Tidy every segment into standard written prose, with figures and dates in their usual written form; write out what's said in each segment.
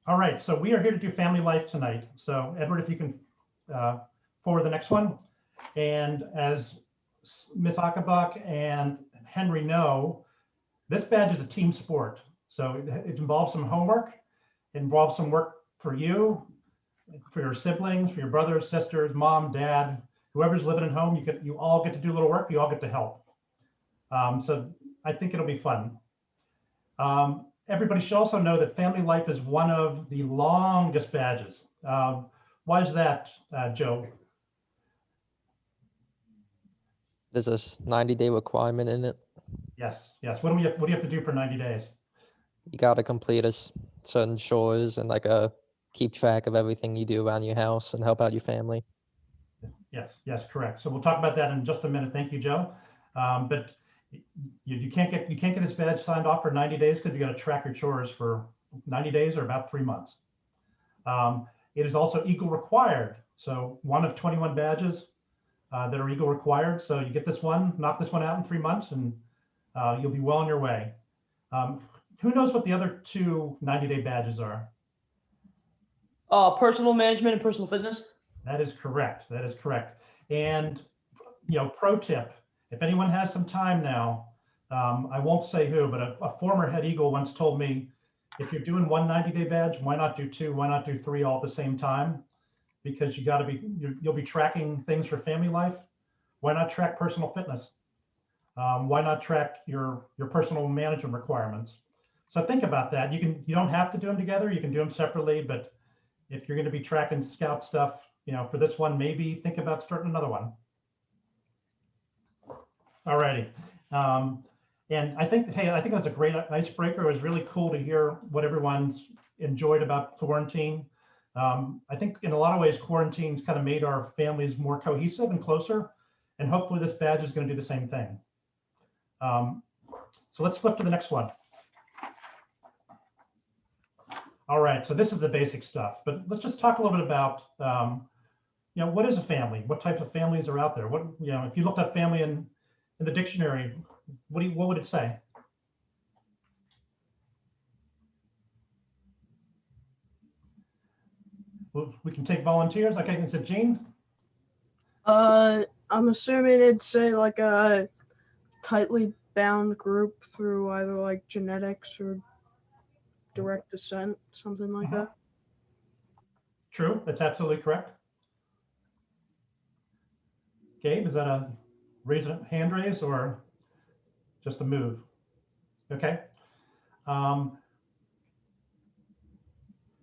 All right, so we are here to do family life tonight. So Edward, if you can forward the next one. And as Ms. Achenbach and Henry know, this badge is a team sport. So it involves some homework, it involves some work for you, for your siblings, for your brothers, sisters, mom, dad, whoever's living at home. You all get to do a little work, you all get to help. So I think it'll be fun. Everybody should also know that family life is one of the longest badges. Why is that, Joe? There's a 90-day requirement in it. Yes, yes. What do you have to do for 90 days? You got to complete certain chores and keep track of everything you do around your house and help out your family. Yes, yes, correct. So we'll talk about that in just a minute. Thank you, Joe. But you can't get this badge signed off for 90 days because you got to track your chores for 90 days or about 3 months. It is also Eagle required. So one of 21 badges that are Eagle required. So you get this one, knock this one out in 3 months, and you'll be well on your way. Who knows what the other two 90-day badges are? Personal management and personal fitness. That is correct. That is correct. And pro tip: if anyone has some time now, I won't say who, but a former head Eagle once told me, if you're doing one 90-day badge, why not do two? Why not do three all at the same time? Because you'll be tracking things for family life. Why not track personal fitness? Why not track your personal management requirements? So think about that. You don't have to do them together. You can do them separately. But if you're going to be tracking scout stuff, for this one, maybe think about starting another one. All righty. And I think that's a great icebreaker. It was really cool to hear what everyone's enjoyed about quarantine. I think in a lot of ways, quarantine's kind of made our families more cohesive and closer. And hopefully this badge is going to do the same thing. So let's flip to the next one. All right, so this is the basic stuff, but let's just talk a little bit about, what is a family? What types of families are out there? If you looked up family in the dictionary, what would it say? We can take volunteers. Okay, is it Jean? I'm assuming it'd say like a tightly bound group through either like genetics or direct descent, something like that. True, that's absolutely correct. Gabe, is that a hand raise or just a move? Okay. How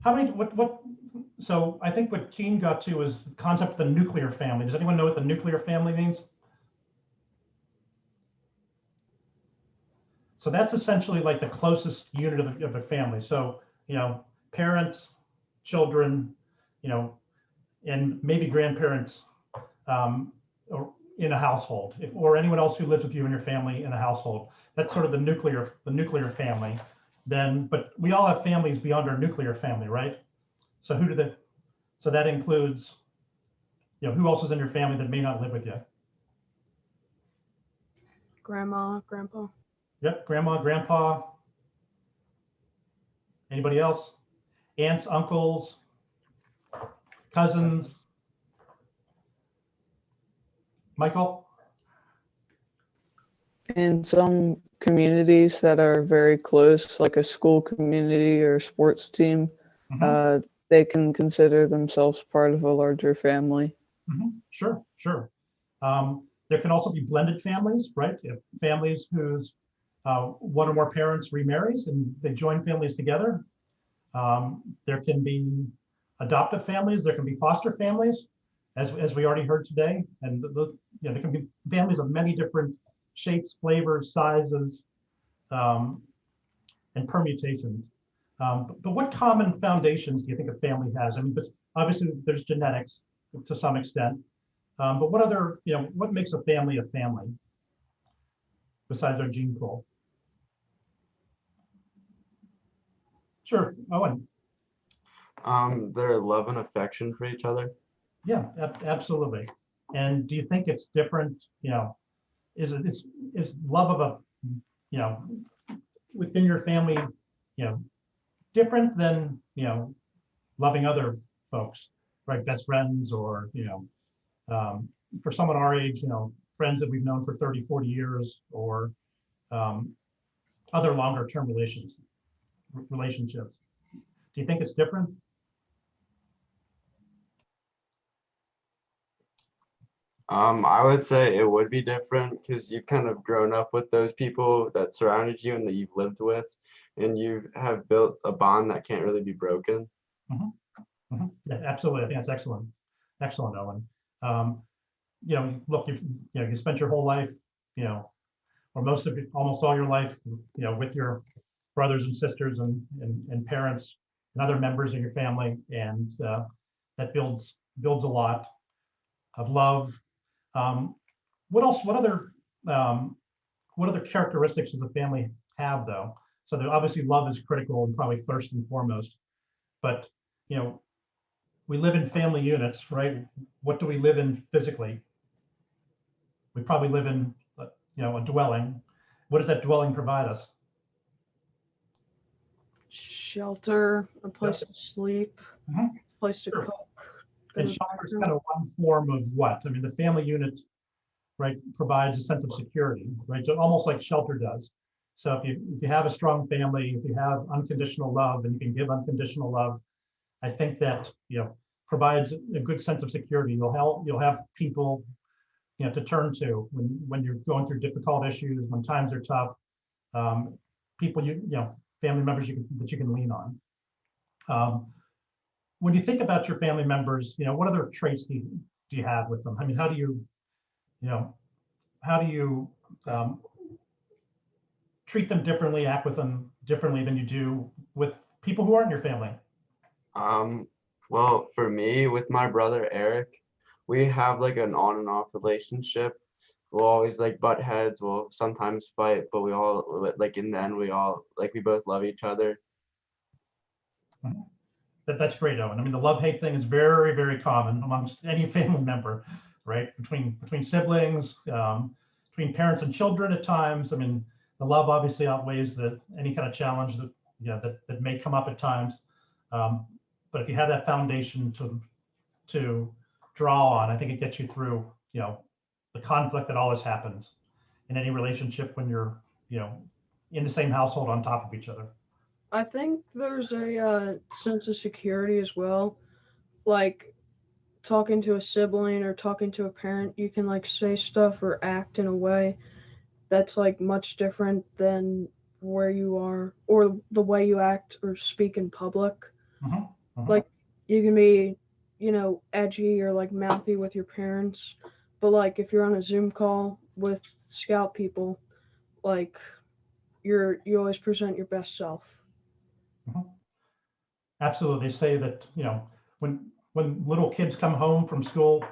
many, so I think what Keen got to is the concept of the nuclear family. Does anyone know what the nuclear family means? So that's essentially like the closest unit of the family. So, parents, children, and maybe grandparents or in a household, or anyone else who lives with you and your family in a household. That's sort of the nuclear family. But we all have families beyond our nuclear family, right? So so that includes, who else is in your family that may not live with you? Grandma, grandpa. Yep, grandma, grandpa. Anybody else? Aunts, uncles, cousins. Michael? In some communities that are very close, like a school community or sports team, they can consider themselves part of a larger family. Sure. There can also be blended families, right? Families whose one or more parents remarries and they join families together. There can be adoptive families. There can be foster families, as we already heard today. And there can be families of many different shapes, flavors, sizes, and permutations. But what common foundations do you think a family has? I mean, obviously there's genetics to some extent, but what makes a family besides our gene pool? Sure, Owen. Their love and affection for each other. Yeah, absolutely. And do you think it's different? Is love of within your family, different than loving other folks, right? Best friends, or, for someone our age, friends that we've known for 30, 40 years, or other longer term relationships. Do you think it's different? I would say it would be different because you've kind of grown up with those people that surrounded you and that you've lived with, and you have built a bond that can't really be broken. Yeah, absolutely. I think that's excellent. Excellent, Owen. Look, you spent your whole life, or most of it, almost all your life, with your brothers and sisters and parents and other members of your family, and that builds a lot of love. What else? What other characteristics does a family have, though? So obviously love is critical and probably first and foremost, but we live in family units, right? What do we live in physically? We probably live in a dwelling. What does that dwelling provide us? Shelter, a place to sleep, Mhm. place to Sure. cook. And go to shelter is bathroom. kind of one form of what? I mean, the family unit, right, provides a sense of security, right? So almost like shelter does. So if you have a strong family, if you have unconditional love, and you can give unconditional love, I think that provides a good sense of security. You'll have people to turn to when you're going through difficult issues, when times are tough. People family members that you can lean on. When you think about your family members, what other traits do you have with them? I mean, how do you treat them differently, act with them differently than you do with people who aren't your family? Well, for me, with my brother Eric, we have like an on and off relationship. We'll always like butt heads. We'll sometimes fight, but we all like in the end we both love each other. That's great, Owen. I mean, the love-hate thing is very, very common amongst any family member, right? Between siblings, between parents and children at times. I mean, the love obviously outweighs any kind of challenge that may come up at times. But if you have that foundation to draw on, I think it gets you through, the conflict that always happens in any relationship when you're, in the same household on top of each other. I think there's a sense of security as well. Like talking to a sibling or talking to a parent, you can like say stuff or act in a way that's like much different than where you are or the way you act or speak in public. Like you can be, edgy or like mouthy with your parents, but like if you're on a Zoom call with scout people, like you always present your best self. Absolutely. They say that, when little kids come home from school,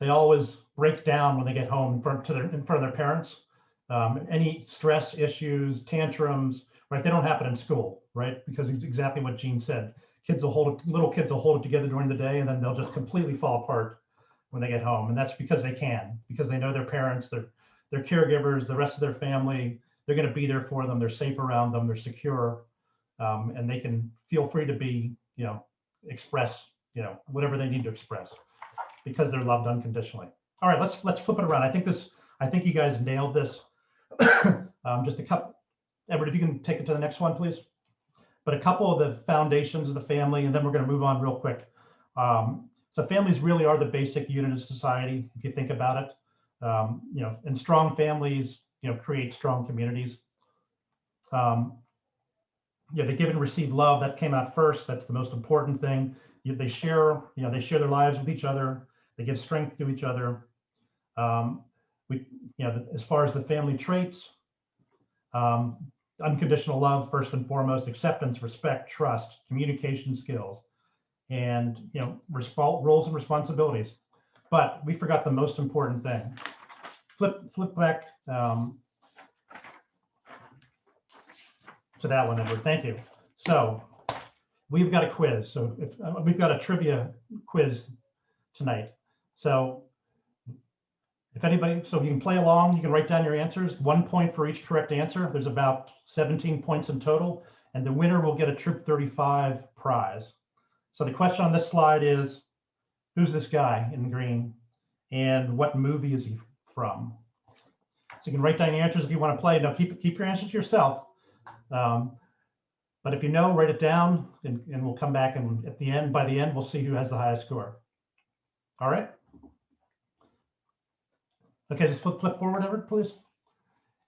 they always break down when they get home in front of their parents. Any stress issues, tantrums, right? They don't happen in school, right? Because it's exactly what Gene said. Little kids will hold it together during the day, and then they'll just completely fall apart when they get home. And that's because they know their parents, their caregivers, the rest of their family, they're going to be there for them. They're safe around them. They're secure. And they can feel free to be, express, whatever they need to express because they're loved unconditionally. All right, let's flip it around. I think you guys nailed this. Just a couple, Edward, if you can take it to the next one, please. But a couple of the foundations of the family, and then we're going to move on real quick. So families really are the basic unit of society, if you think about it. And strong families, create strong communities. They give and receive love. That came out first. That's the most important thing. They share their lives with each other. They give strength to each other. As far as the family traits, unconditional love first and foremost, acceptance, respect, trust, communication skills, and roles and responsibilities. But we forgot the most important thing. Flip back to that one, Edward. Thank you. So we've got a quiz. So we've got a trivia quiz tonight. So if anybody, so you can play along, you can write down your answers. 1 point for each correct answer. There's about 17 points in total. and the winner will get a Troop 35 prize. So the question on this slide is, who's this guy in green, and what movie is he from? So you can write down your answers if you want to play. Now keep your answers to yourself. But if you know, write it down, and we'll come back, and at the end, by the end, we'll see who has the highest score. All right. Okay, just flip forward, Everett, please.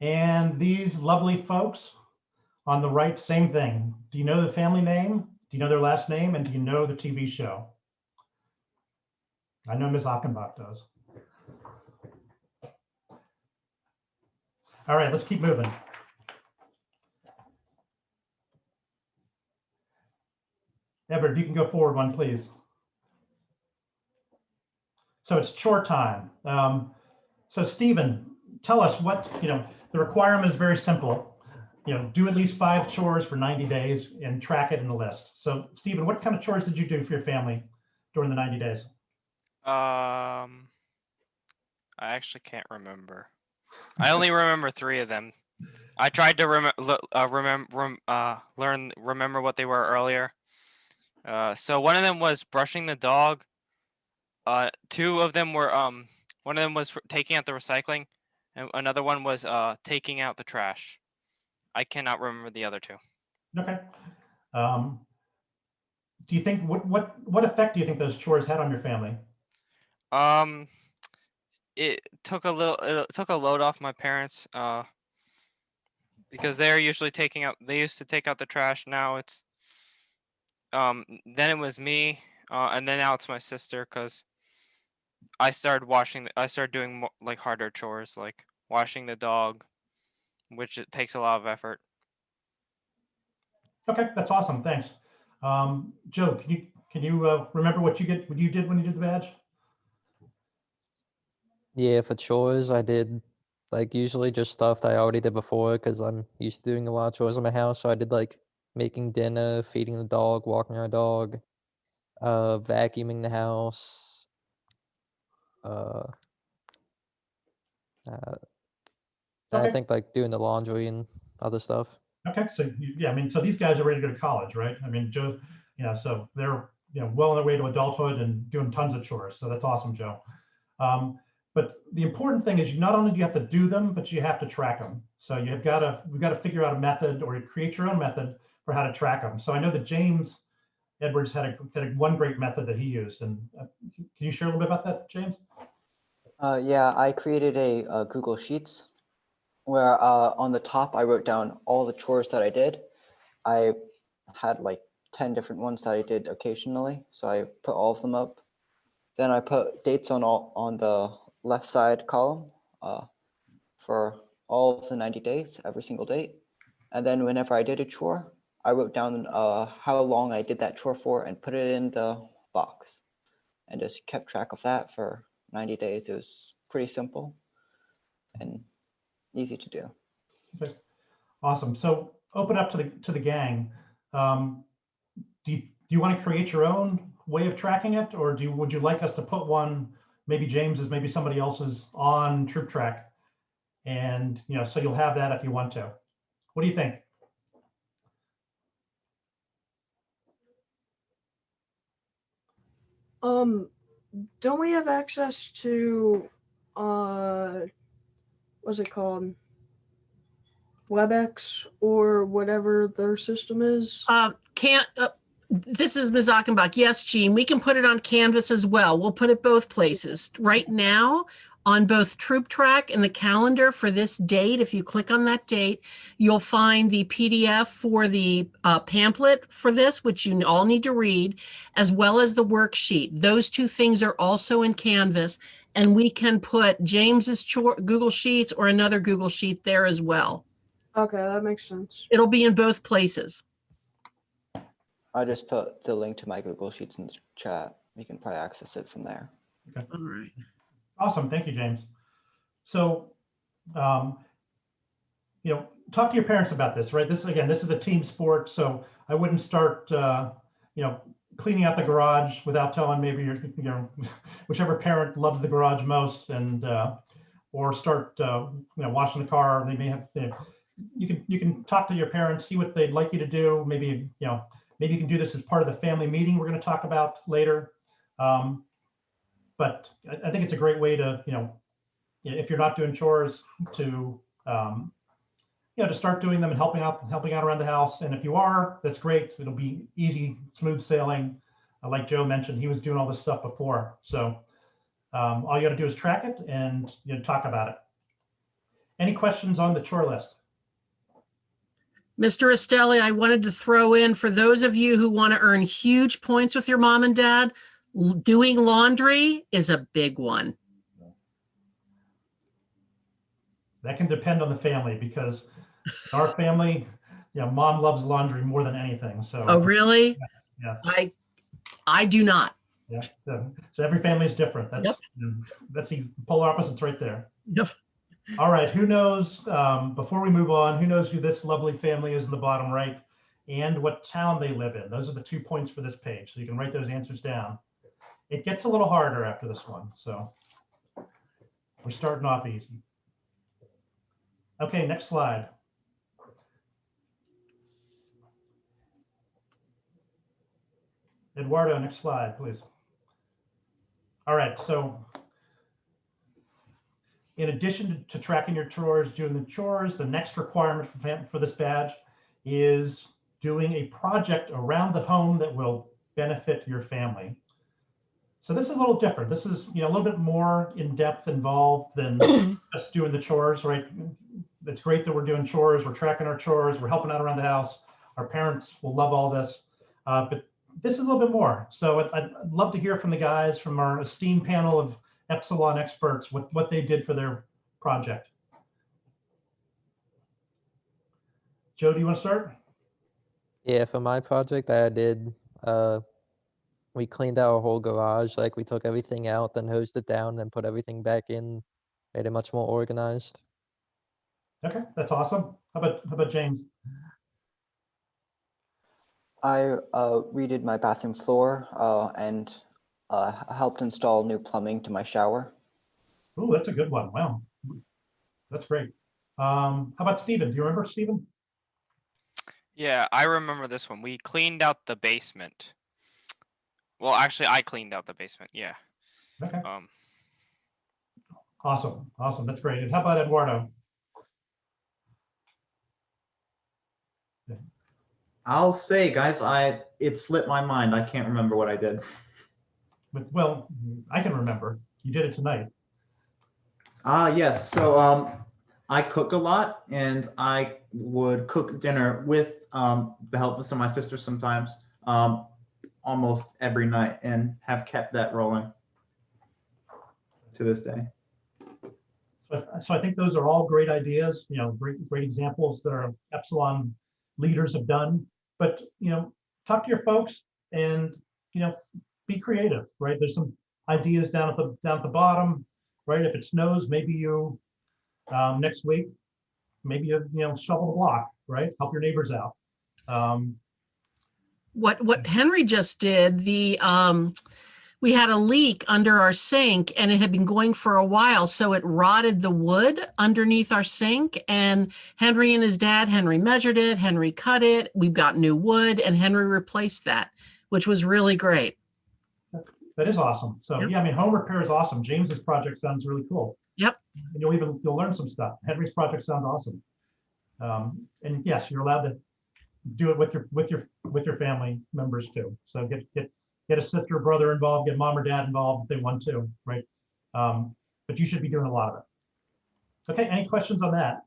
And these lovely folks on the right, same thing. Do you know the family name? Do you know their last name? And do you know the TV show? I know Ms. Achenbach does. All right, let's keep moving. Everett, if you can go forward one, please. So it's chore time. So Stephen, tell us what, the requirement is very simple. Do at least 5 chores for 90 days and track it in the list. So Stephen, what kind of chores did you do for your family during the 90 days? I actually can't remember. I only remember 3 of them. I tried to remember what they were earlier. So one of them was brushing the dog. 2 of them were one of them was taking out the recycling, and another one was taking out the trash. I cannot remember the other 2. Okay. Do you think what effect do you think those chores had on your family? It took a load off my parents, because they're usually they used to take out the trash. Now it's then it was me, and then now it's my sister, because I started doing more, like, harder chores, like washing the dog, which it takes a lot of effort. Okay, that's awesome. Thanks. Joe, can you remember what you did when you did the badge? Yeah, for chores, I did like usually just stuff that I already did before because I'm used to doing a lot of chores in my house. So I did like making dinner, feeding the dog, walking our dog, vacuuming the house, uh, I Okay. think like doing the laundry and other stuff. Okay, so yeah, I mean, so these guys are ready to go to college, right? I mean, Joe, so they're well on their way to adulthood and doing tons of chores. So that's awesome, Joe. But the important thing is not only do you have to do them, but you have to track them. So we've got to figure out a method, or create your own method for how to track them. So I know that James Edwards had one great method that he used, and can you share a little bit about that, James? Yeah, I created a Google Sheets where on the top I wrote down all the chores that I did. I had like 10 different ones that I did occasionally, so I put all of them up. Then I put dates on the left side column for all of the 90 days, every single date. And then whenever I did a chore, I wrote down how long I did that chore for and put it in the box, and just kept track of that for 90 days. It was pretty simple and easy to do. Okay. Awesome. So open up to the gang. Do you want to create your own way of tracking it, or would you like us to put one, maybe James's, maybe somebody else's, on Troop Track, and so you'll have that if you want to. What do you think? Don't we have access to what's it called? WebEx or whatever their system is? This is Ms. Achenbach. Yes, Gene, we can put it on Canvas as well. We'll put it both places. Right now, on both Troop Track and the calendar for this date, if you click on that date, you'll find the PDF for the pamphlet for this, which you all need to read, as well as the worksheet. Those 2 things are also in Canvas, and we can put James's Google Sheets or another Google Sheet there as well. Okay, that makes sense. It'll be in both places. I just put the link to my Google Sheets in the chat. You can probably access it from there. Okay. All right. Awesome. Thank you, James. So, talk to your parents about this, right? This is a team sport, so I wouldn't start, cleaning out the garage without telling maybe whichever parent loves the garage most, and or start, washing the car. They may have, you can talk to your parents, see what they'd like you to do. Maybe, maybe you can do this as part of the family meeting we're going to talk about later. But I think it's a great way to, if you're not doing chores, to to start doing them and helping out around the house. And if you are, that's great. It'll be easy, smooth sailing. Like Joe mentioned, he was doing all this stuff before. So all you got to do is track it and talk about it. Any questions on the chore list? Mr. Restelli, I wanted to throw in, for those of you who want to earn huge points with your mom and dad, doing laundry is a big one. That can depend on the family, because our family, mom loves laundry more than anything. So. Oh, really? Yes. I do not. Yeah. So every family is different. That's that's the polar opposites right there. Yep. All right. Who knows? Before we move on, who knows who this lovely family is in the bottom right, and what town they live in? Those are the 2 points for this page. So you can write those answers down. It gets a little harder after this one. So we're starting off easy. Okay, next slide. Eduardo, next slide, please. All right, so in addition to tracking your chores, doing the chores, the next requirement for this badge is doing a project around the home that will benefit your family. So this is a little different. This is a little bit more in-depth involved than just doing the chores, right? It's great that we're doing chores, we're tracking our chores, we're helping out around the house. Our parents will love all this, but this is a little bit more. So I'd love to hear from the guys from our esteemed panel of Epsilon experts, what they did for their project. Joe, do you want to start? Yeah, for my project that I did, we cleaned our whole garage. Like, we took everything out, then hosed it down, then put everything back in, made it much more organized. Okay, that's awesome. How about James? I redid my bathroom floor and helped install new plumbing to my shower. Oh, that's a good one. Wow, that's great. How about Stephen? Do you remember, Stephen? Yeah, I remember this one. We cleaned out the basement. Well, actually, I cleaned out the basement. Yeah. Okay. Awesome. That's great. And how about Eduardo? I'll say, guys, it slipped my mind. I can't remember what I did. But, well, I can remember. You did it tonight. Yes. So I cook a lot, and I would cook dinner with the help of some of my sisters sometimes, almost every night, and have kept that rolling to this day. So I think those are all great ideas, great examples that our Epsilon leaders have done. But, talk to your folks and, be creative, right? There's some ideas down at the bottom, right? If it snows, maybe you, next week, maybe you shovel the block, right? Help your neighbors out. What Henry just did, we had a leak under our sink and it had been going for a while, so it rotted the wood underneath our sink. And Henry and his dad, Henry measured it, Henry cut it, we've got new wood, and Henry replaced that, which was really great. That is awesome. So Yep. yeah, I mean, home repair is awesome. James's project sounds really cool. Yep. And you'll learn some stuff. Henry's project sounds awesome. And yes, you're allowed to do it with your family members too. So get a sister, brother involved, get mom or dad involved if they want to, right? But you should be doing a lot of it. Okay, any questions on that?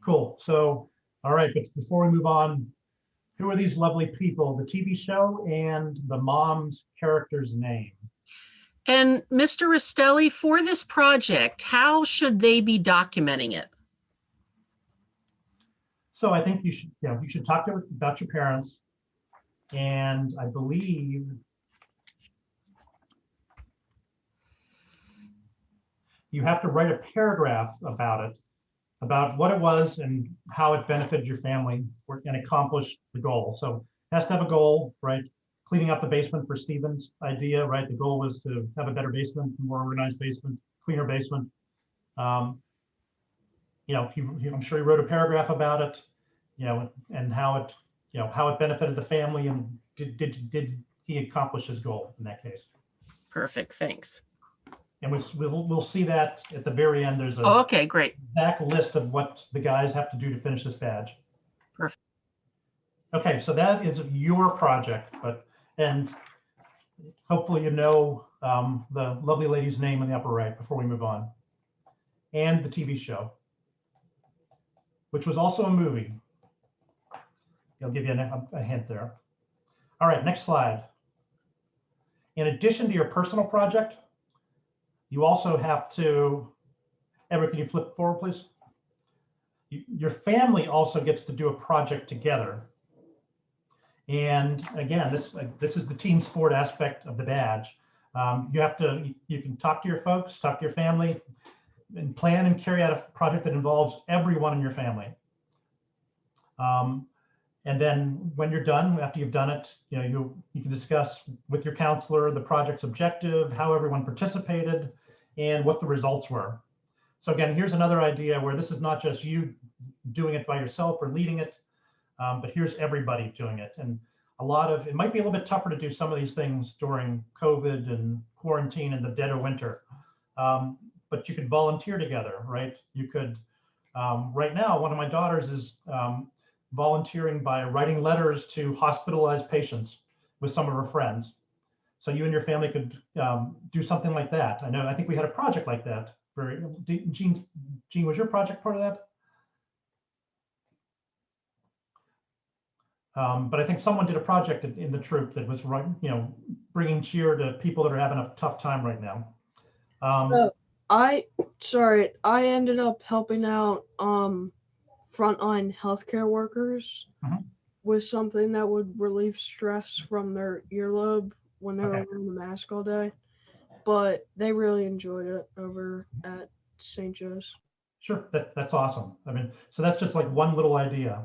Cool. So, all right, but before we move on, who are these lovely people? The TV show and the mom's character's name. And Mr. Restelli, for this project, how should they be documenting it? So I think you should talk about your parents, and I believe you have to write a paragraph about it, about what it was and how it benefited your family and accomplished the goal. So it has to have a goal, right? Cleaning up the basement for Stephen's idea, right? The goal was to have a better basement, more organized basement, cleaner basement. You know, I'm sure he wrote a paragraph about it, you know, and how it, you know, how it benefited the family, and did he accomplish his goal in that case? Perfect. Thanks. And we'll see that at the very end. There's a Oh, okay, great. back list of what the guys have to do to finish this badge. Perfect. Okay, so that is your project, and hopefully you know the lovely lady's name in the upper right before we move on, and the TV show, which was also a movie. I'll give you a hint there. All right, next slide. In addition to your personal project, you also have to, Edward, can you flip forward, please? Your family also gets to do a project together. And again, this is the team sport aspect of the badge. You can talk to your folks, talk to your family, and plan and carry out a project that involves everyone in your family. And then when you're done, after you've done it, you know, you can discuss with your counselor the project's objective, how everyone participated, and what the results were. So again, here's another idea where this is not just you doing it by yourself or leading it, but here's everybody doing it. And it might be a little bit tougher to do some of these things during COVID and quarantine in the dead of winter. But you could volunteer together, right? You could, right now, one of my daughters is volunteering by writing letters to hospitalized patients with some of her friends. So you and your family could do something like that. I think we had a project like that. Gene, was your project part of that? But I think someone did a project in the troop that was, you know, bringing cheer to people that are having a tough time right now. I ended up helping out frontline healthcare workers with something that would relieve stress from their earlobe when they were wearing the mask all day. But they really enjoyed it over at St. Joe's. Sure, that's awesome. I mean, so that's just like one little idea.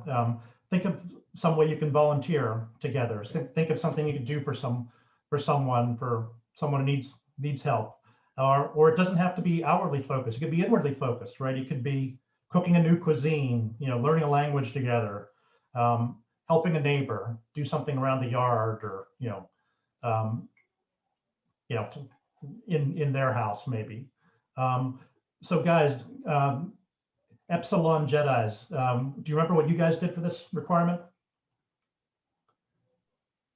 Think of some way you can volunteer together. Think of something you could do for someone who needs help. Or it doesn't have to be outwardly focused. It could be inwardly focused, right? It could be cooking a new cuisine, you know, learning a language together, helping a neighbor, do something around the yard, or in their house maybe. So guys, Epsilon Jedis, do you remember what you guys did for this requirement?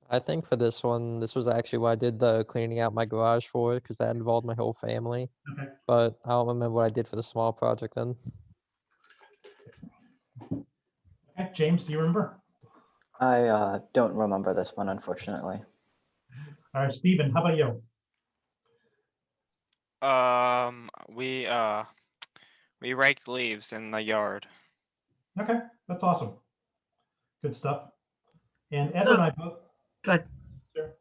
I think for this one, this was actually what I did the cleaning out my garage for, because that involved my whole family. Okay. But I don't remember what I did for the small project then. Okay, James, do you remember? I don't remember this one, unfortunately. All right, Stephen, how about you? We raked leaves in the yard. Okay, that's awesome. Good stuff. And Edward and I both. Good. Sure.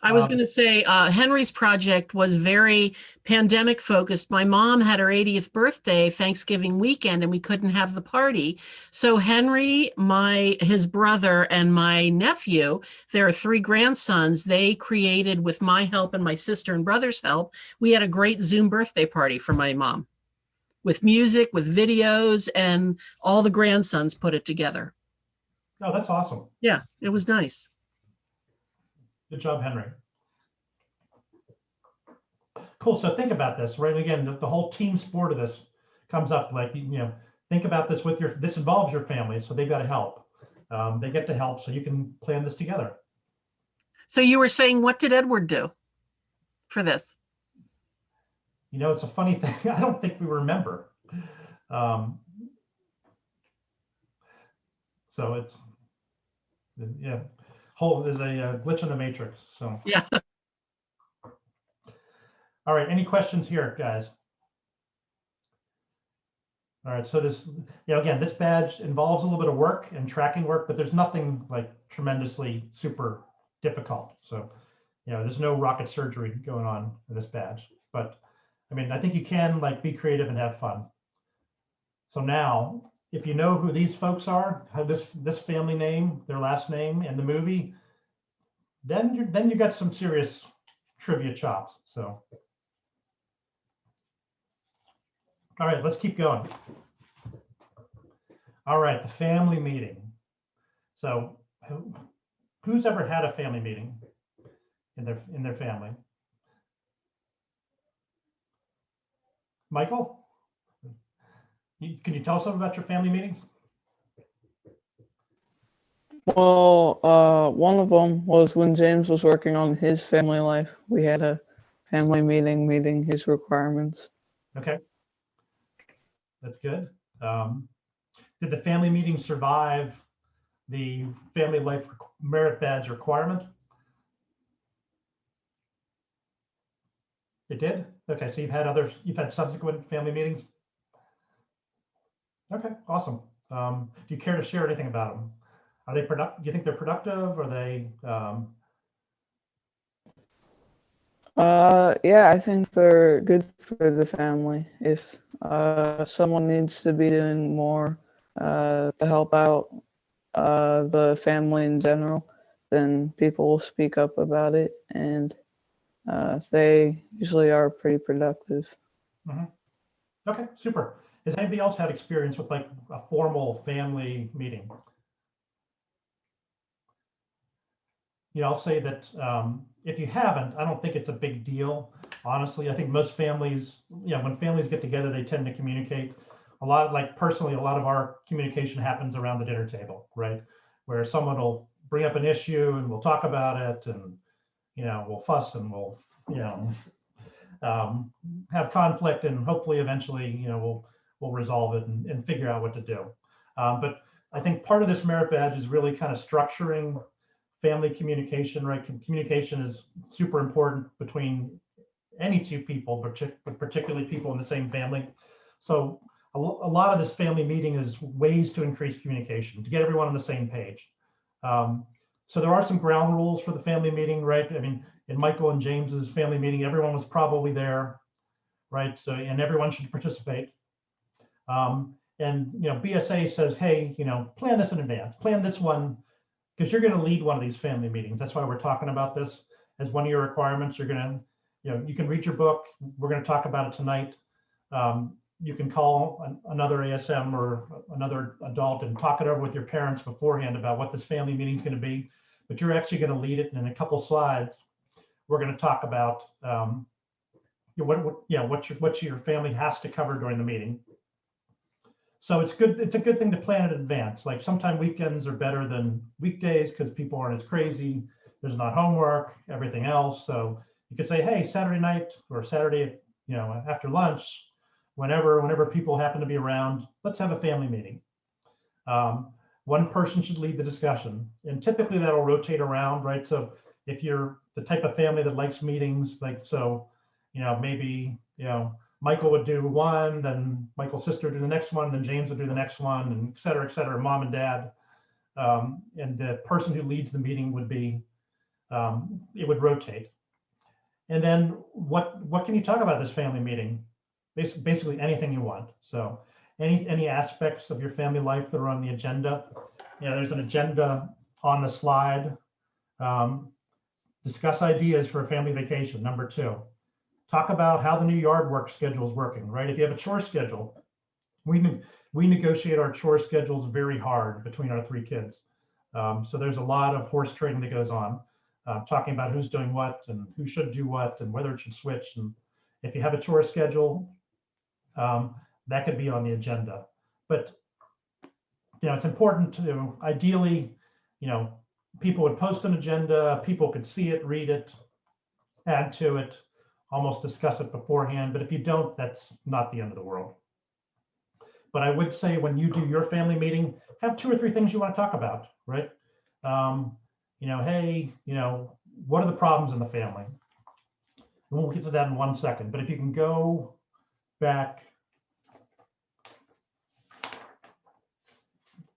I was going to say Henry's project was very pandemic focused. My mom had her 80th birthday Thanksgiving weekend, and we couldn't have the party. So Henry, his brother, and my nephew, there are 3 grandsons, they created, with my help and my sister and brother's help, we had a great Zoom birthday party for my mom with music, with videos, and all the grandsons put it together. Oh, that's awesome. Yeah, it was nice. Good job, Henry. Cool. So think about this, right? Again, the whole team sport of this comes up. Like, you know, think about this this involves your family, so they've got to help. They get to help, so you can plan this together. So you were saying, what did Edward do for this? You know, it's a funny thing. I don't think we remember. So it's, yeah. There's a glitch in the matrix. So yeah. All right. Any questions here, guys? All right. So this, again, this badge involves a little bit of work and tracking work, but there's nothing like tremendously super difficult. So, there's no rocket surgery going on in this badge. But I mean, I think you can like be creative and have fun. So now, if you know who these folks are, have this family name, their last name, and the movie, then you got some serious trivia chops. So All right, let's keep going. All right, the family meeting. So who's ever had a family meeting in their family? Michael, can you tell us something about your family meetings? Well, one of them was when James was working on his family life. We had a family meeting his requirements. Okay, that's good. Did the family meeting survive the family life merit badge requirement? It did? Okay, so you've had subsequent family meetings? Okay, awesome. Do you care to share anything about them? Are they productive? Do you think they're productive? Are they? Yeah, I think they're good for the family. If someone needs to be doing more to help out the family in general, then people will speak up about it, and they usually are pretty productive. Okay, super. Has anybody else had experience with like a formal family meeting? I'll say that if you haven't, I don't think it's a big deal. Honestly, I think most families, when families get together, they tend to communicate a lot. Like personally, a lot of our communication happens around the dinner table, right? Where someone will bring up an issue and we'll talk about it, and we'll fuss and we'll have conflict, and hopefully eventually we'll resolve it and figure out what to do. But I think part of this merit badge is really kind of structuring family communication, right? Communication is super important between any two people, but particularly people in the same family. So a lot of this family meeting is ways to increase communication, to get everyone on the same page. So there are some ground rules for the family meeting, right? I mean, in Michael and James's family meeting, everyone was probably there, right? So, and everyone should participate. And BSA says, hey, plan this in advance, plan this one, because you're going to lead one of these family meetings. That's why we're talking about this as one of your requirements. You're going to, you can read your book. We're going to talk about it tonight. You can call another ASM or another adult and talk it over with your parents beforehand about what this family meeting is going to be. But you're actually going to lead it. And in a couple slides, we're going to talk about what your family has to cover during the meeting. So it's good. It's a good thing to plan in advance. Like sometimes weekends are better than weekdays because people aren't as crazy. There's not homework, everything else. So you could say, hey, Saturday night or Saturday, after lunch, whenever people happen to be around, let's have a family meeting. One person should lead the discussion, and typically that'll rotate around, right? So if you're the type of family that likes meetings, like so, maybe Michael would do one, then Michael's sister would do the next one, then James would do the next one, and et cetera, mom and dad. And the person who leads the meeting would be, it would rotate. And then what can you talk about this family meeting? Basically anything you want. So any aspects of your family life that are on the agenda. There's an agenda on the slide. Discuss ideas for a family vacation, number 2. Talk about how the new yard work schedule is working, right? If you have a chore schedule, we negotiate our chore schedules very hard between our 3 kids. So there's a lot of horse trading that goes on, talking about who's doing what and who should do what and whether it should switch. And if you have a chore schedule, that could be on the agenda. But it's important to ideally, people would post an agenda, people could see it, read it, add to it, almost discuss it beforehand. But if you don't, that's not the end of the world. But I would say when you do your family meeting, have 2 or 3 things you want to talk about, right? Hey, what are the problems in the family? And we'll get to that in 1 second. But if you can go back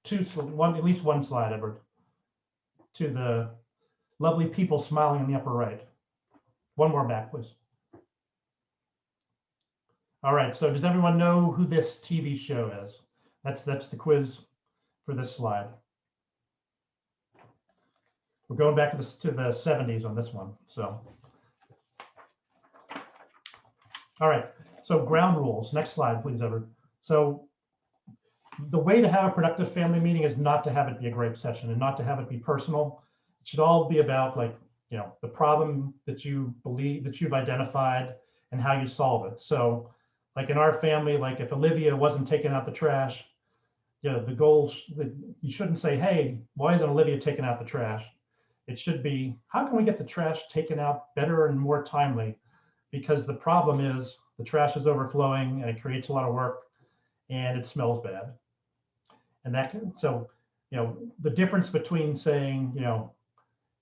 to at least one slide, Edward, to the lovely people smiling in the upper right. One more back, please. All right, so does everyone know who this TV show is? That's the quiz for this slide. We're going back to the 70s on this one. So, all right, So ground rules. Next slide, please, Edward. So the way to have a productive family meeting is not to have it be a grape session and not to have it be personal. It should all be about, like, the problem that you believe that you've identified and how you solve it. So like in our family, like if Olivia wasn't taking out the trash, the goal, you shouldn't say, hey, why isn't Olivia taking out the trash? It should be, how can we get the trash taken out better and more timely? Because the problem is the trash is overflowing and it creates a lot of work and it smells bad. And so, the difference between saying,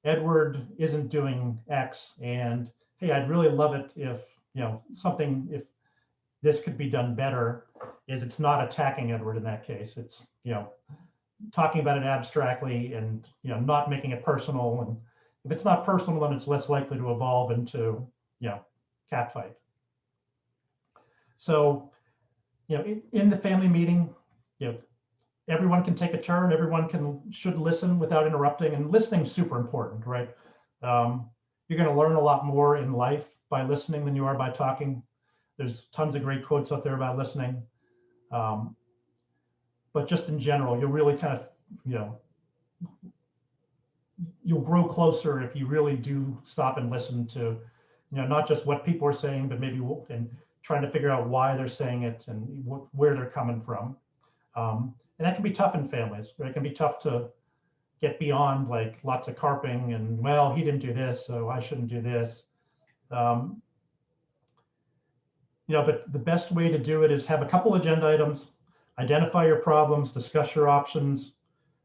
Edward isn't doing X and, hey, I'd really love it if, if this could be done better, is it's not attacking Edward in that case. It's, talking about it abstractly and, not making it personal. And if it's not personal, then it's less likely to evolve into, cat fight. So, in the family meeting, everyone can take a turn. Everyone should listen without interrupting, and listening is super important, right? You're going to learn a lot more in life by listening than you are by talking. There's tons of great quotes out there about listening. But just in general, you'll really kind of, you'll grow closer if you really do stop and listen to, not just what people are saying, but maybe and trying to figure out why they're saying it and where they're coming from. And that can be tough in families, right? It can be tough to get beyond like lots of carping and, well, he didn't do this, so I shouldn't do this. But the best way to do it is have a couple agenda items, identify your problems, discuss your options,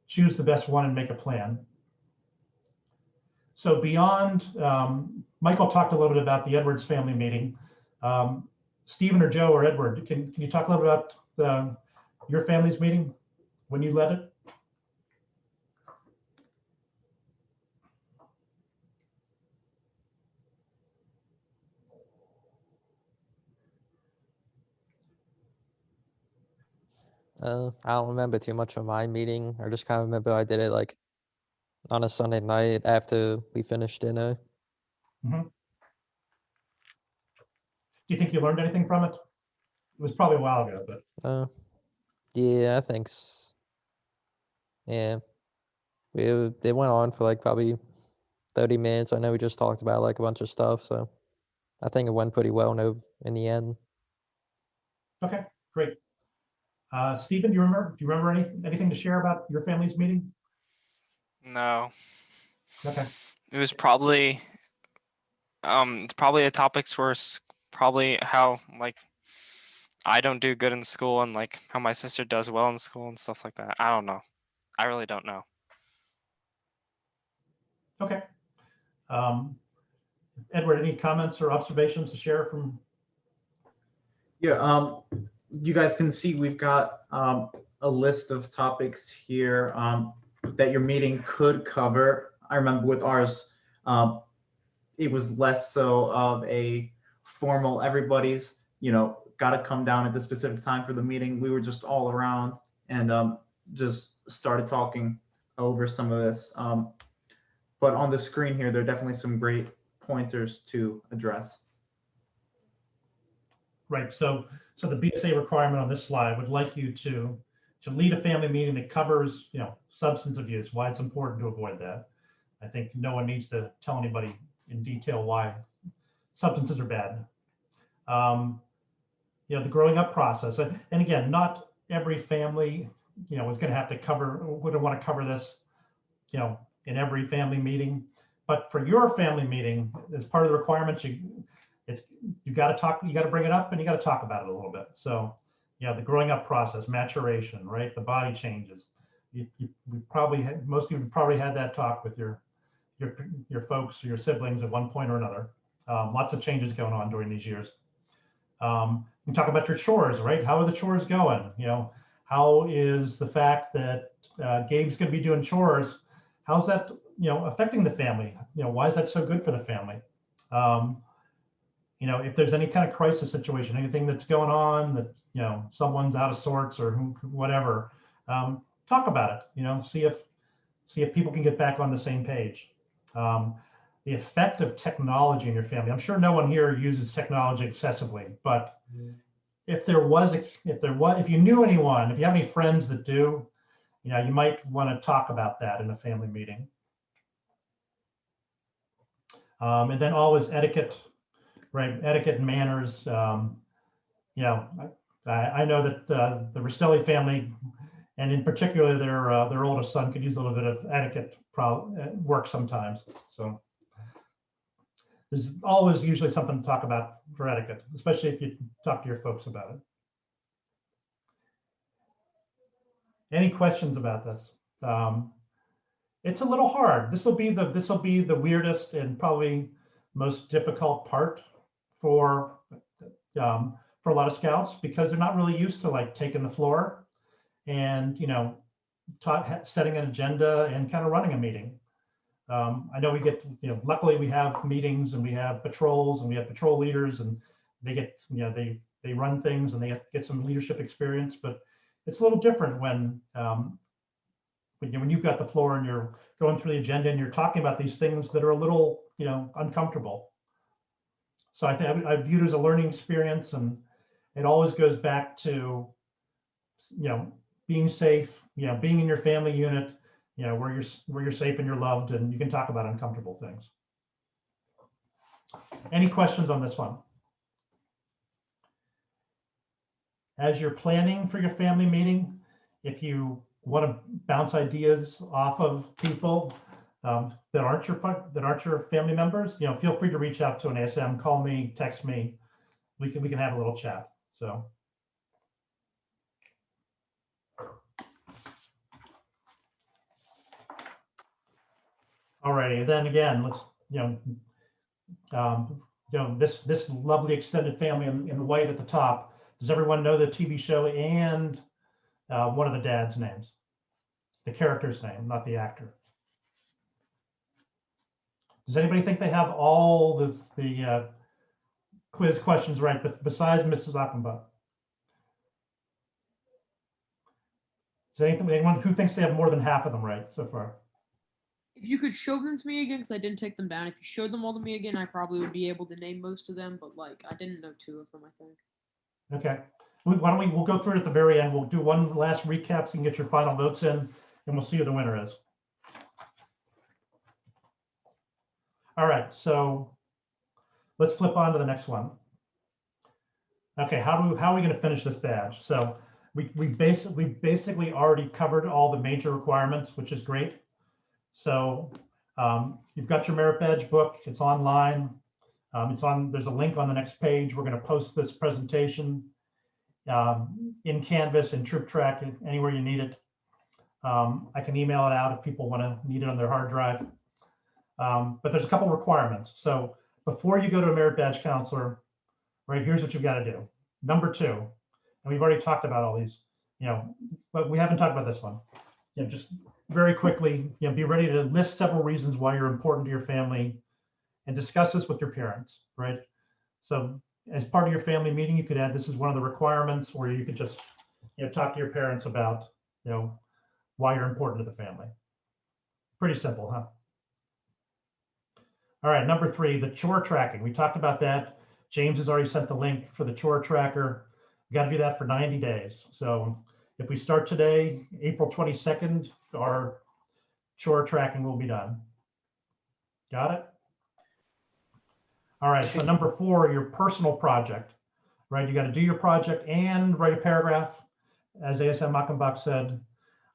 choose the best one and make a plan. So beyond, Michael talked a little bit about the Edwards family meeting. Stephen or Joe or Edward, can you talk a little about your family's meeting when you led it? I don't remember too much from my meeting. I just kind of remember I did it like on a Sunday night after we finished dinner. Mm-hmm. Do you think you learned anything from it? It was probably a while ago, but. Yeah, I think. Yeah, they went on for like probably 30 minutes. I know we just talked about like a bunch of stuff, so I think it went pretty well in the end. Okay, great. Stephen, do you remember anything to share about your family's meeting? No. Okay. It was probably the topics were probably how like I don't do good in school and like how my sister does well in school and stuff like that. I don't know. I really don't know. Okay. Edward, any comments or observations to share from? Yeah, you guys can see we've got a list of topics here that your meeting could cover. I remember with ours, it was less so of a formal, everybody's, got to come down at the specific time for the meeting. We were just all around and just started talking over some of this. But on the screen here, there are definitely some great pointers to address. Right. So the BSA requirement on this slide would like you to lead a family meeting that covers, substance abuse, why it's important to avoid that. I think no one needs to tell anybody in detail why substances are bad. The growing up process, and again, not every family, is going to have to would want to cover this, in every family meeting. But for your family meeting, as part of the requirements, you got to bring it up and you got to talk about it a little bit. So, the growing up process, maturation, right? The body changes. Most of you probably had that talk with your folks or your siblings at one point or another. Lots of changes going on during these years. You talk about your chores, right? How are the chores going? How is the fact that Gabe's going to be doing chores? How's that, affecting the family? Why is that so good for the family? If there's any kind of crisis situation, anything that's going on that, someone's out of sorts or whatever, talk about it, see if people can get back on the same page. the effect of technology in your family. I'm sure no one here uses technology excessively, but if you knew anyone, if you have any friends that do, you might want to talk about that in a family meeting. And then always etiquette, right? Etiquette and manners. I know that the Restelli family, and in particular their oldest son, could use a little bit of etiquette work sometimes. So there's always usually something to talk about for etiquette, especially if you talk to your folks about it. Any questions about this? It's a little hard. This will be the weirdest and probably most difficult part for a lot of scouts, because they're not really used to like taking the floor and setting an agenda and kind of running a meeting. I know we get, luckily we have meetings and we have patrols and we have patrol leaders, and they get, they run things and they get some leadership experience, but it's a little different when you've got the floor and you're going through the agenda and you're talking about these things that are a little, uncomfortable. So I think I view it as a learning experience, and it always goes back to, being safe, being in your family unit, where you're safe and you're loved, and you can talk about uncomfortable things. Any questions on this one? As you're planning for your family meeting, if you want to bounce ideas off of people that aren't your family members, feel free to reach out to an ASM, call me, text me. We can have a little chat. So. Alrighty, then again, let's this lovely extended family in white at the top. Does everyone know the TV show and one of the dad's names? The character's name, not the actor. Does anybody think they have all the quiz questions right, besides Mrs. Achenbach? Is anyone who thinks they have more than half of them right so far? If you could show them to me again, because I didn't take them down. If you showed them all to me again, I probably would be able to name most of them, but like I didn't know 2 of them, I think. Okay. Why don't we'll go through it at the very end. We'll do one last recap so you can get your final votes in, and we'll see who the winner is. All right, so let's flip on to the next one. Okay, how are we going to finish this badge? So we basically already covered all the major requirements, which is great. So you've got your merit badge book. It's online. There's a link on the next page. We're going to post this presentation in Canvas, in TroopTrack, anywhere you need it. I can email it out if people need it on their hard drive. But there's a couple requirements. So before you go to a merit badge counselor, right, here's what you've got to do. Number 2, and we've already talked about all these, but we haven't talked about this one. Just very quickly, be ready to list several reasons why you're important to your family, and discuss this with your parents, right? So as part of your family meeting, you could add this is one of the requirements, or you could just talk to your parents about why you're important to the family. Pretty simple, huh? All right, number 3, the chore tracking. We talked about that. James has already sent the link for the chore tracker. You got to do that for 90 days. So if we start today, April 22nd, our chore tracking will be done. Got it? All right, so number 4, your personal project, right? You got to do your project and write a paragraph, as ASM Achenbach said,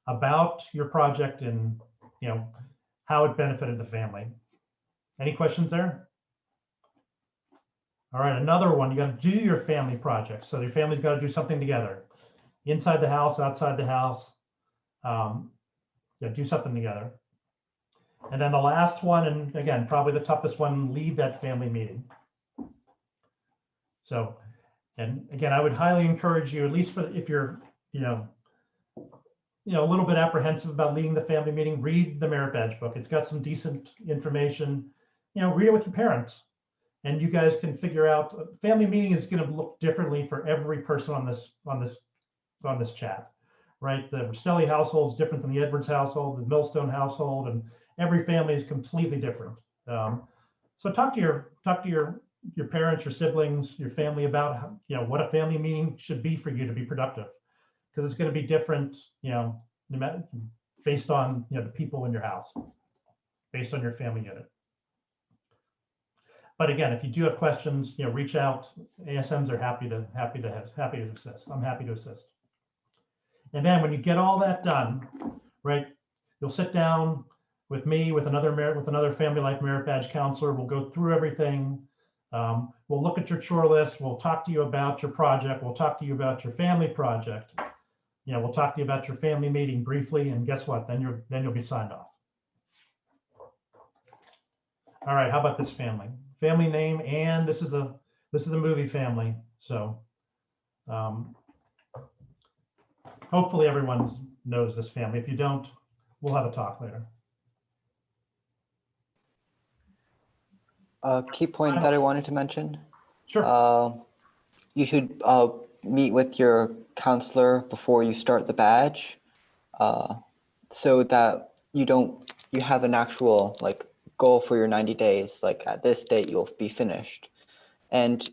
about your project and how it benefited the family. Any questions there? All right, another one, you got to do your family project. So your family's got to do something together, inside the house, outside the house. Do something together. And then the last one, and again, probably the toughest one, lead that family meeting. So, and again, I would highly encourage you, at least if you're, a little bit apprehensive about leading the family meeting, read the merit badge book. It's got some decent information. Read it with your parents, and you guys can figure out. Family meeting is going to look differently for every person on this chat, right? The Restelli household is different than the Edwards household, the Millstone household, and every family is completely different. So talk to your parents, your siblings, your family about what a family meeting should be for you to be productive, because it's going to be different, based on the people in your house, based on your family unit. But again, if you do have questions, reach out. ASMs are happy to assist. I'm happy to assist. And then when you get all that done, right, you'll sit down with me, with another Family Life Merit Badge counselor. We'll go through everything. We'll look at your chore list. We'll talk to you about your project. We'll talk to you about your family project. We'll talk to you about your family meeting briefly. And guess what? Then you'll be signed off. All right. How about this family? Family name, and this is a movie family. So hopefully everyone knows this family. If you don't, we'll have a talk later. A key point that I wanted to mention. Sure. You should meet with your counselor before you start the badge, so that you have an actual goal for your 90 days. Like at this date, you'll be finished, and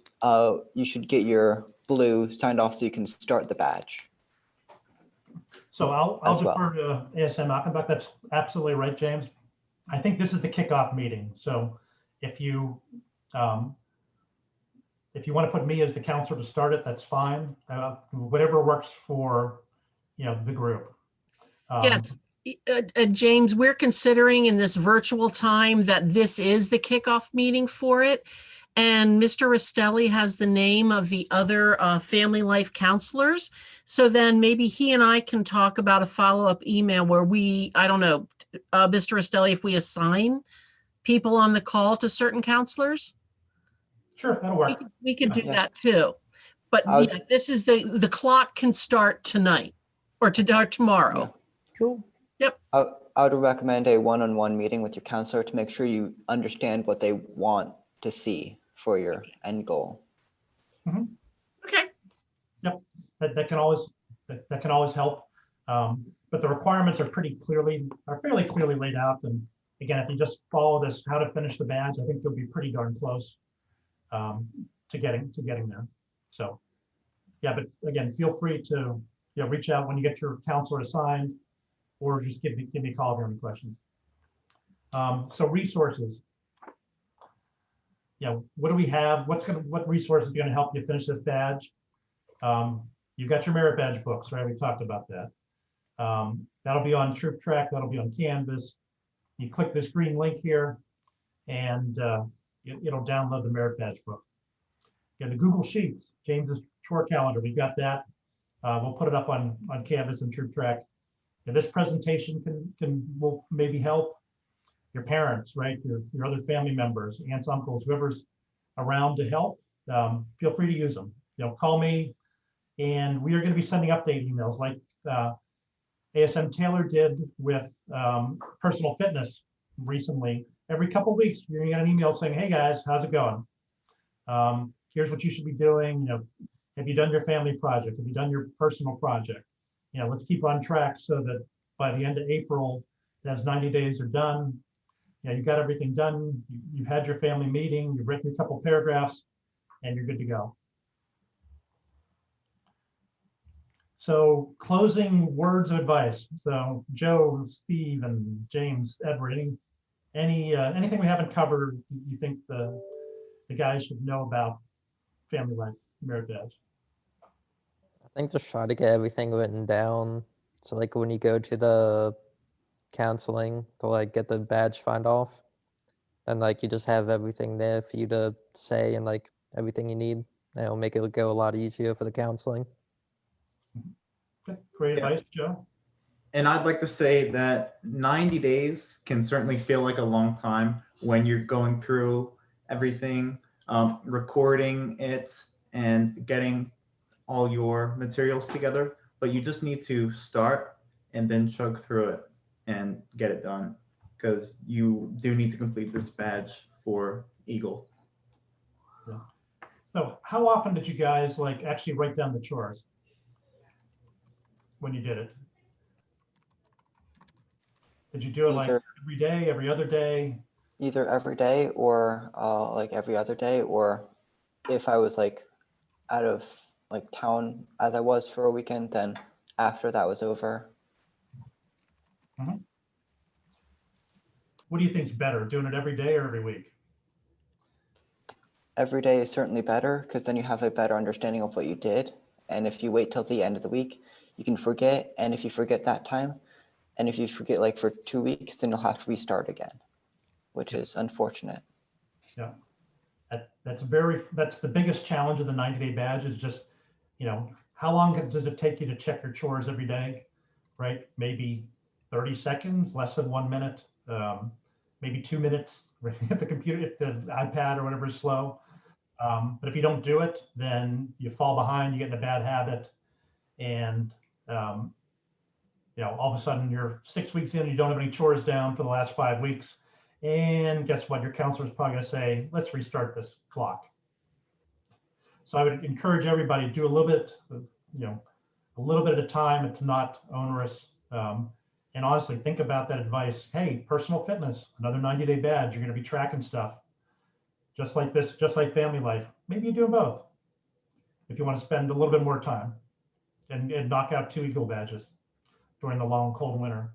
you should get your blue signed off so you can start the badge. So I'll defer to ASM Achenbach. That's absolutely right, James. I think this is the kickoff meeting. So if you want to put me as the counselor to start it, that's fine. Whatever works for the group. Yes. James, we're considering in this virtual time that this is the kickoff meeting for it. And Mr. Restelli has the name of the other family life counselors. So then maybe he and I can talk about a follow-up email where I don't know, Mr. Restelli, if we assign people on the call to certain counselors. Sure, that'll work. We can do that too. But yeah, this is the clock can start tonight or tomorrow. Yeah. Cool. Yep. I would recommend a one-on-one meeting with your counselor to make sure you understand what they want to see for your end goal. Mm-hmm. Okay. Yep, that can always help. But the requirements are fairly clearly laid out. And again, if you just follow this, how to finish the badge, I think you'll be pretty darn close to getting there. So yeah, but again, feel free to reach out when you get your counselor assigned, or just give me a call if you have any questions. So resources. What do we have? What resources are going to help you finish this badge? You've got your merit badge books, right? We talked about that. That'll be on Troop Track. That'll be on Canvas. You click this green link here, and it'll download the merit badge book. The Google Sheets, James's chore calendar. We've got that. We'll put it up on Canvas and Troop Track. This presentation will maybe help your parents, right? Your other family members, aunts, uncles, whoever's around to help. Feel free to use them. Call me, and we are going to be sending update emails like ASM Taylor did with personal fitness recently. Every couple of weeks, you're going to get an email saying, "Hey guys, how's it going? Here's what you should be doing. Have you done your family project? Have you done your personal project? Let's keep on track so that by the end of April, as 90 days are done, you've got everything done. You've had your family meeting. You've written a couple paragraphs, and you're good to go." So closing words of advice. So Joe, Steve, and James, Edward, anything we haven't covered you think the guys should know about Family Life Merit Badge? I think just try to get everything written down. So when you go to the counseling to get the badge signed off, and you just have everything there for you to say and everything you need. It'll make it go a lot easier for the counseling. Okay, great advice, Joe. And I'd like to say that 90 days can certainly feel like a long time when you're going through everything, recording it and getting all your materials together, but you just need to start and then chug through it and get it done, because you do need to complete this badge for Eagle. Yeah. So how often did you guys actually write down the chores when you did it? Did you do it every day, every other day? either every day or like every other day, or if I was like out of like town as I was for a weekend, then after that was over. What do you think's better, doing it every day or every week? Every day is certainly better because then you have a better understanding of what you did. And if you wait till the end of the week, you can forget. And if you forget that time, and if you forget like for 2 weeks, then you'll have to restart again, which is unfortunate. Yeah, that's the biggest challenge of the 90-day badge is just, how long does it take you to check your chores every day, right? Maybe 30 seconds, less than 1 minute, maybe 2 minutes, right? If the iPad or whatever is slow. But if you don't do it, then you fall behind, you get in a bad habit, and all of a sudden you're 6 weeks in, you don't have any chores down for the last 5 weeks. And guess what? Your counselor is probably going to say, let's restart this clock. So I would encourage everybody to do a little bit, a little bit at a time. It's not onerous. And honestly, think about that advice. Hey, personal fitness, another 90-day badge. You're going to be tracking stuff just like this, just like family life. Maybe you do both if you want to spend a little bit more time and knock out 2 Eagle badges during the long, cold winter.